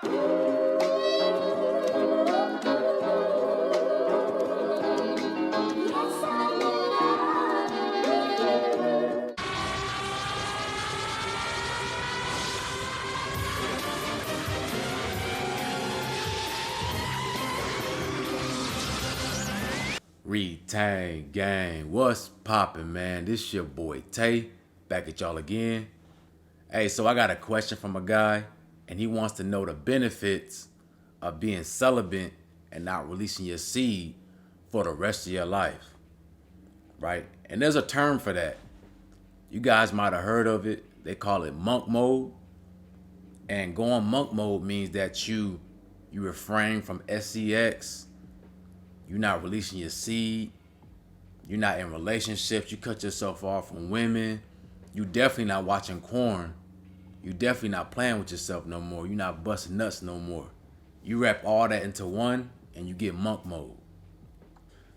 Retain gang, what's poppin', man? This your boy Tay, back at y'all again. Hey, so I got a question from a guy, and he wants to know the benefits of being celibate and not releasing your seed for the rest of your life, right? And there's a term for that. You guys might have heard of it. They call it monk mode. And going monk mode means that you refrain from sex. You're not releasing your seed. You're not in relationships. You cut yourself off from women. You definitely not watching porn. You definitely not playing with yourself no more. You're not busting nuts no more. You wrap all that into one and you get monk mode.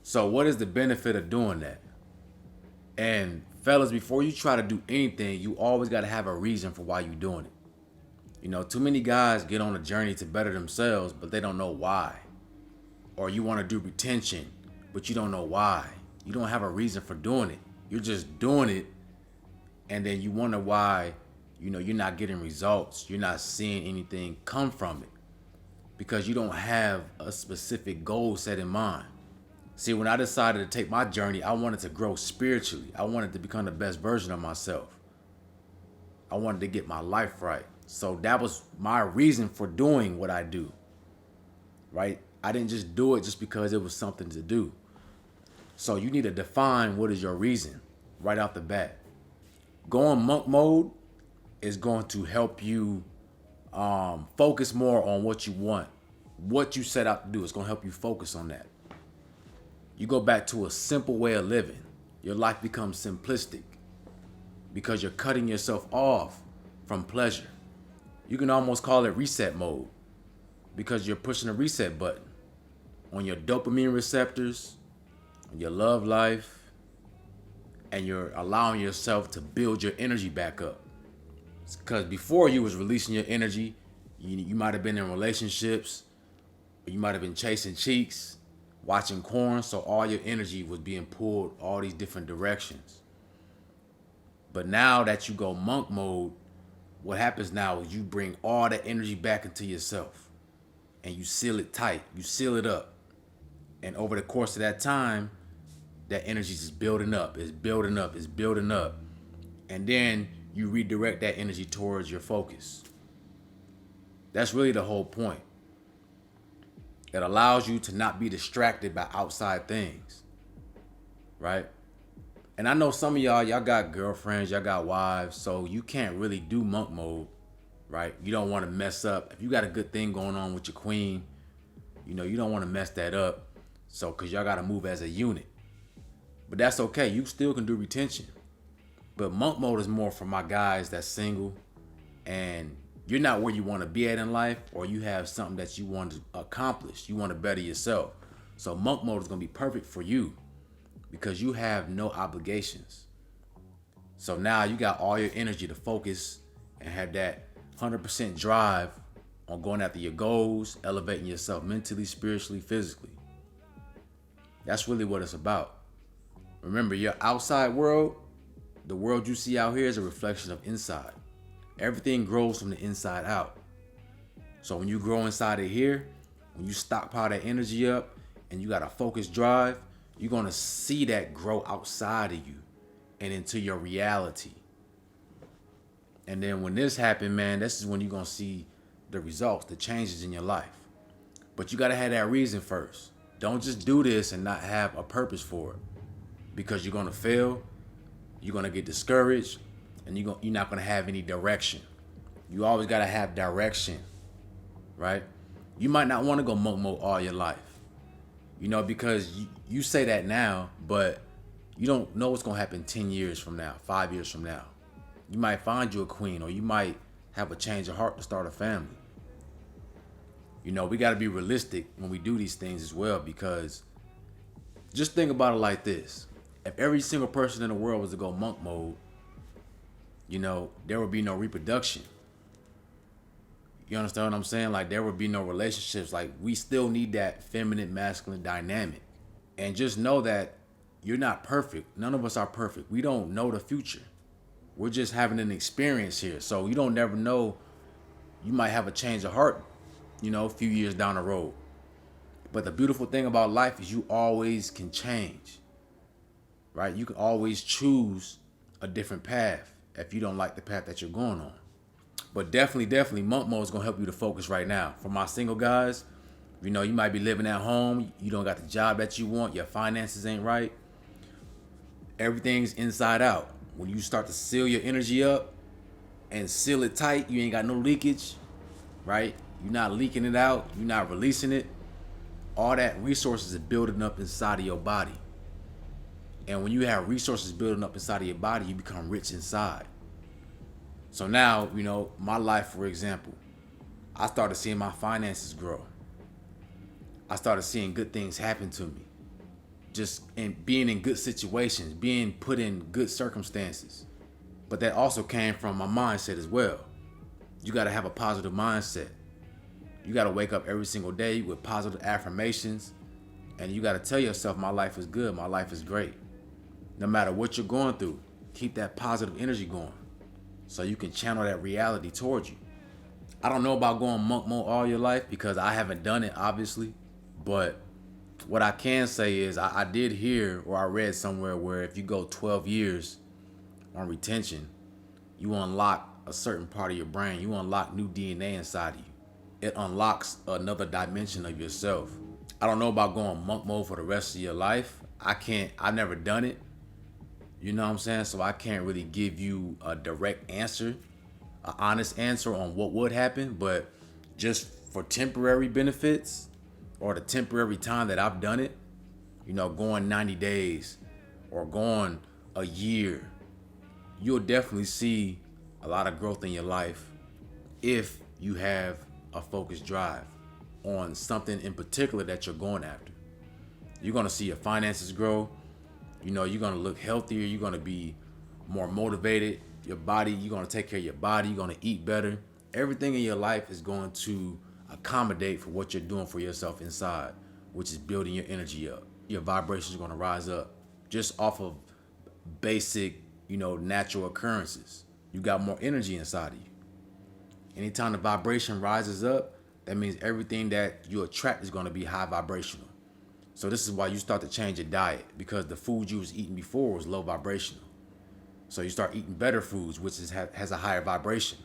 So what is the benefit of doing that? And fellas, before you try to do anything, you always got to have a reason for why you're doing it. You know, too many guys get on a journey to better themselves, but they don't know why. Or you want to do retention, but you don't know why. You don't have a reason for doing it. You're just doing it, and then you wonder why, you're not getting results. You're not seeing anything come from it because you don't have a specific goal set in mind. See, when I decided to take my journey, I wanted to grow spiritually. I wanted to become the best version of myself. I wanted to get my life right. So that was my reason for doing what I do, right? I didn't just do it just because it was something to do. So you need to define what is your reason right off the bat. Going monk mode is going to help you focus more on what you want. What you set out to do is going to help you focus on that. You go back to a simple way of living. Your life becomes simplistic because you're cutting yourself off from pleasure. You can almost call it reset mode because you're pushing a reset button on your dopamine receptors, on your love life, and you're allowing yourself to build your energy back up. Because before you was releasing your energy, you might have been in relationships, or you might have been chasing cheeks, watching porn, so all your energy was being pulled all these different directions. But now that you go monk mode, what happens now is you bring all that energy back into yourself and you seal it tight, you seal it up. And over the course of that time, that energy is building up, it's building up, it's building up. And then you redirect that energy towards your focus. That's really the whole point. It allows you to not be distracted by outside things, right? And I know some of y'all got girlfriends, y'all got wives, so you can't really do monk mode, right? You don't want to mess up. If you got a good thing going on with your queen, you don't want to mess that up. So, because y'all got to move as a unit. But that's okay. You still can do retention. But monk mode is more for my guys that's single and you're not where you want to be at in life, or you have something that you want to accomplish. You want to better yourself. So monk mode is going to be perfect for you because you have no obligations. So now you got all your energy to focus and have that 100% drive on going after your goals, elevating yourself mentally, spiritually, physically. That's really what it's about. Remember, your outside world, the world you see out here is a reflection of inside. Everything grows from the inside out. So when you grow inside of here, when you stockpile that energy up and you got a focused drive, you're going to see that grow outside of you and into your reality. And then when this happens, man, this is when you're going to see the results, the changes in your life. But you got to have that reason first. Don't just do this and not have a purpose for it, because you're going to fail, you're going to get discouraged, and you're not going to have any direction. You always got to have direction, right? You might not want to go monk mode all your life, because you say that now, but you don't know what's going to happen 10 years from now, 5 years from now. You might find you a queen, or you might have a change of heart to start a family. We got to be realistic when we do these things as well, because just think about it like this. If every single person in the world was to go monk mode, there would be no reproduction. You understand what I'm saying? Like there would be no relationships. Like we still need that feminine masculine dynamic. And just know that you're not perfect. None of us are perfect. We don't know the future. We're just having an experience here. So you don't never know. You might have a change of heart, a few years down the road. But the beautiful thing about life is you always can change, right? You can always choose a different path if you don't like the path that you're going on. But definitely, monk mode is going to help you to focus right now. For my single guys, you might be living at home. You don't got the job that you want. Your finances ain't right. Everything's inside out. When you start to seal your energy up and seal it tight, you ain't got no leakage, right? You're not leaking it out. You're not releasing it. All that resources is building up inside of your body. And when you have resources building up inside of your body, you become rich inside. So now, my life, for example, I started seeing my finances grow. I started seeing good things happen to me. Just in being in good situations, being put in good circumstances. But that also came from my mindset as well. You got to have a positive mindset. You got to wake up every single day with positive affirmations. And you got to tell yourself, my life is good. My life is great. No matter what you're going through, keep that positive energy going so you can channel that reality towards you. I don't know about going monk mode all your life because I haven't done it, obviously. But what I can say is I did hear or I read somewhere where if you go 12 years on retention, you unlock a certain part of your brain. You unlock new DNA inside of you. It unlocks another dimension of yourself. I don't know about going monk mode for the rest of your life. I've never done it. You know what I'm saying? So I can't really give you a direct answer, an honest answer on what would happen. But just for temporary benefits or the temporary time that I've done it, going 90 days or going a year, you'll definitely see a lot of growth in your life if you have a focused drive on something in particular that you're going after. You're going to see your finances grow. You're going to look healthier. You're going to be more motivated. Your body, you're going to take care of your body. You're going to eat better. Everything in your life is going to accommodate for what you're doing for yourself inside, which is building your energy up. Your vibrations are going to rise up just off of basic, natural occurrences. You got more energy inside of you. Anytime the vibration rises up, that means everything that you attract is going to be high vibrational. So this is why you start to change your diet, because the food you was eating before was low vibrational. So you start eating better foods, which has a higher vibration.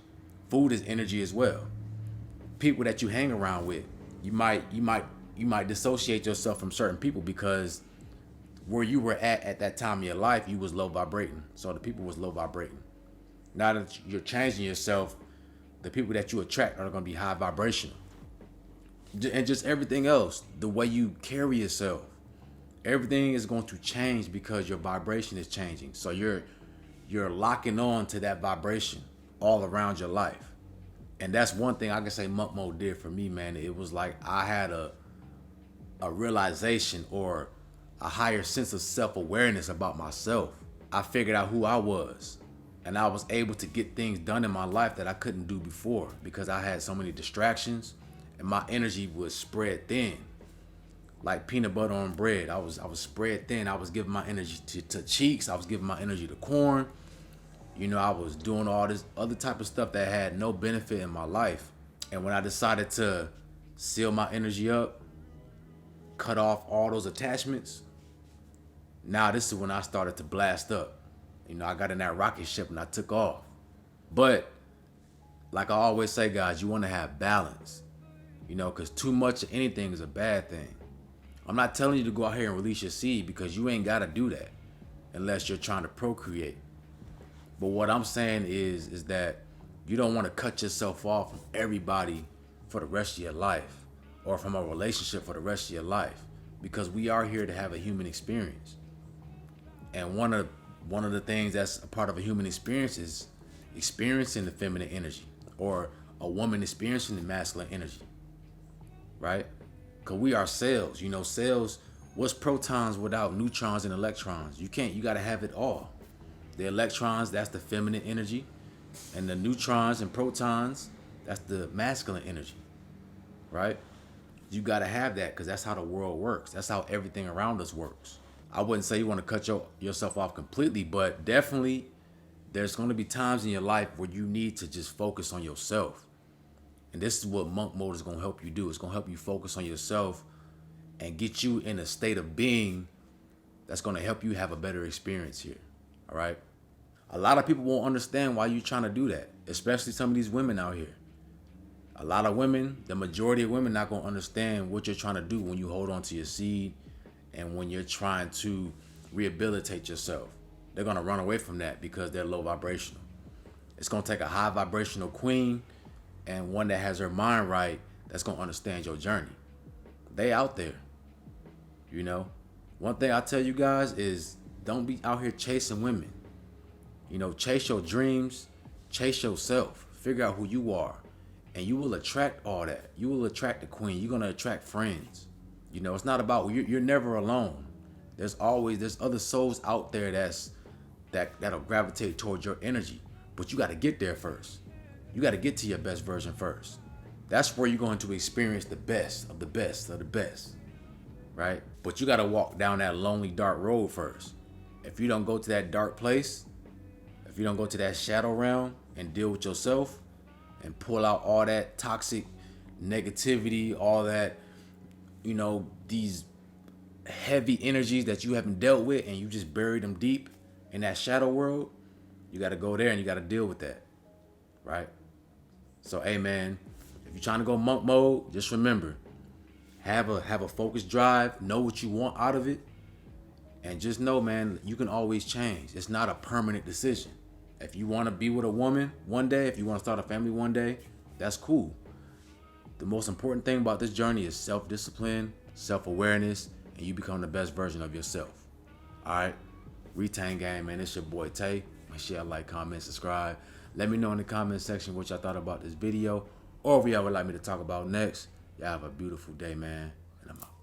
Food is energy as well. People that you hang around with, you might dissociate yourself from certain people because where you were at that time in your life, you was low vibrating. So the people was low vibrating. Now that you're changing yourself, the people that you attract are going to be high vibrational. And just everything else, the way you carry yourself, everything is going to change because your vibration is changing. So you're locking on to that vibration all around your life. And that's one thing I can say monk mode did for me, man. It was like I had a realization or a higher sense of self-awareness about myself. I figured out who I was. And I was able to get things done in my life that I couldn't do before because I had so many distractions and my energy was spread thin. Like peanut butter on bread. I was spread thin. I was giving my energy to cheeks. I was giving my energy to corn. I was doing all this other type of stuff that had no benefit in my life. And when I decided to seal my energy up, cut off all those attachments, now this is when I started to blast up. I got in that rocket ship and I took off. But like I always say, guys, you want to have balance, because too much of anything is a bad thing. I'm not telling you to go out here and release your seed because you ain't got to do that unless you're trying to procreate. But what I'm saying is that you don't want to cut yourself off from everybody for the rest of your life or from a relationship for the rest of your life, because we are here to have a human experience. And one of the things that's a part of a human experience is experiencing the feminine energy or a woman experiencing the masculine energy, right? Because we are cells. Cells, what's protons without neutrons and electrons? You got to have it all. The electrons, that's the feminine energy. And the neutrons and protons, That's the masculine energy, right? You got to have that because that's how the world works. That's how everything around us works. I wouldn't say you want to cut yourself off completely, but definitely there's going to be times in your life where you need to just focus on yourself. And this is what monk mode is going to help you do. It's going to help you focus on yourself and get you in a state of being that's going to help you have a better experience here. All right. A lot of people won't understand why you're trying to do that, especially some of these women out here. A lot of women, the majority of women, not going to understand what you're trying to do when you hold on to your seed and when you're trying to rehabilitate yourself. They're going to run away from that because they're low vibrational. It's going to take a high vibrational queen and one that has her mind right that's going to understand your journey. They out there, you know. One thing I tell you guys is don't be out here chasing women. You know, chase your dreams, chase yourself, figure out who you are, and you will attract all that. You will attract the queen. You're going to attract friends. You know, it's not about, you're never alone. There's other souls out there that'll gravitate towards your energy, but you got to get there first. You got to get to your best version first. That's where you're going to experience the best of the best of the best, right? But you got to walk down that lonely, dark road first. If you don't go to that dark place, if you don't go to that shadow realm and deal with yourself and pull out all that toxic negativity, all that, you know, these heavy energies that you haven't dealt with and you just buried them deep in that shadow world, you got to go there and you got to deal with that, right? So, hey, man, if you're trying to go monk mode, just remember, have a focused drive, know what you want out of it, and just know, man, you can always change. It's not a permanent decision. If you want to be with a woman one day, if you want to start a family one day, that's cool. The most important thing about this journey is self-discipline, self-awareness, and you become the best version of yourself. All right? Retain Gang, man. It's your boy Tay. Make sure you like, comment, subscribe. Let me know in the comment section what y'all thought about this video or what y'all would like me to talk about next. Y'all have a beautiful day, man. And I'm out.